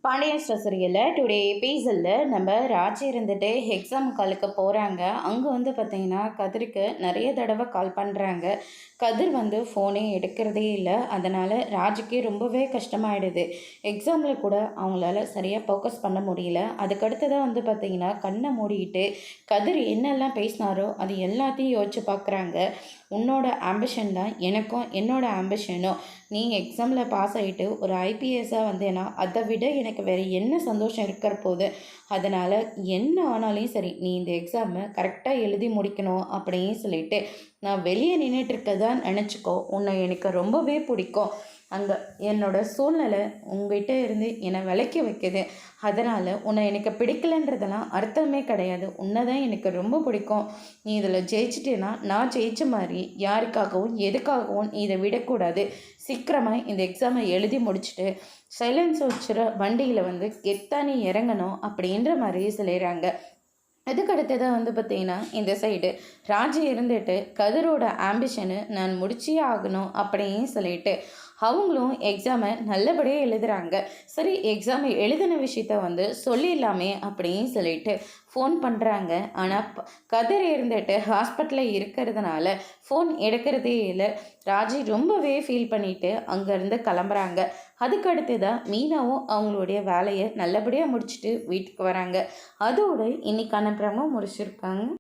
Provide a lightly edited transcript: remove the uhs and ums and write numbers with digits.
Pandian store சீரியலில் today எபிசோடில் நம்ம ராஜி இருந்துட்டு எக்ஸாம் காலுக்கு போகிறாங்க. அங்கே பார்த்தீங்கன்னா கதிருக்கு நிறைய தடவை கால் பண்ணுறாங்க. கதிர் ஃபோனே எடுக்கிறதே இல்லை. அதனால் ராஜுக்கே ரொம்பவே கஷ்டமாயிடுது. எக்ஸாமில் கூட அவங்களால சரியாக ஃபோக்கஸ் பண்ண முடியல. அதுக்கடுத்து தான் பார்த்தீங்கன்னா கண்ணை மூடிக்கிட்டு கதிர் என்னெல்லாம் பேசினாரோ அது எல்லாத்தையும் யோசிச்சு பார்க்குறாங்க. உன்னோட ஆம்பிஷன் தான் எனக்கும் என்னோட ஆம்பிஷனும். நீ எக்ஸாமில் பாஸ் ஆகிட்டு ஒரு ஐபிஎஸ்ஸாக வந்தேன்னா அதை விட எனக்கு வேறு என்ன சந்தோஷம் இருக்கிற போது. அதனால் என்ன ஆனாலும் சரி நீ இந்த எக்ஸாமை கரெக்டாக எழுதி முடிக்கணும் அப்படின்னு சொல்லிட்டு நான் வெளியே நின்றுட்டுருக்கதான் நினச்சிக்கோ. உன்னை எனக்கு ரொம்பவே பிடிக்கும். அங்கே என்னோடய சூழ்நிலை உங்ககிட்ட இருந்து என்னை விலக்கி வைக்குது. அதனால் உன்னை எனக்கு பிடிக்கலன்றதெல்லாம் அர்த்தமே கிடையாது. உன்னை தான் எனக்கு ரொம்ப பிடிக்கும். நீ இதில் ஜெயிச்சிட்டேன்னா நான் ஜெயிச்ச மாதிரி யாருக்காகவும் எதுக்காகவும் நீ இதை விடக்கூடாது. சீக்கிரமாக இந்த எக்ஸாமை எழுதி முடிச்சுட்டு சைலன்ஸ் வச்சுற வண்டியில் கெத்தா நீ இறங்கணும் அப்படின்ற மாதிரி சொல்லிடுறாங்க. அதுக்கு அடுத்ததாக பார்த்தீங்கன்னா இந்த சைடு ராஜி இருந்துட்டு கதிரோட ஆம்பிஷனு நான் முடிச்சே ஆகணும் அப்படின்னு சொல்லிட்டு அவங்களும் எக்ஸாமை நல்லபடியாக எழுதுகிறாங்க. சரி, எக்ஸாமை எழுதின விஷயத்த சொல்லிடலாமே அப்படின்னு சொல்லிட்டு ஃபோன் பண்ணுறாங்க. ஆனால் கதிர் இருந்துட்டு ஹாஸ்பிட்டலில் இருக்கிறதுனால ஃபோன் எடுக்கிறதே இல்லை. ராஜி ரொம்பவே ஃபீல் பண்ணிவிட்டு அங்கேருந்து கிளம்புறாங்க. அதுக்கடுத்து தான் மீனாவும் அவங்களுடைய வேலையை நல்லபடியாக முடிச்சுட்டு வீட்டுக்கு வராங்க. அதோடு இன்றைக்கான ப்ரமோ முடிச்சிருக்காங்க.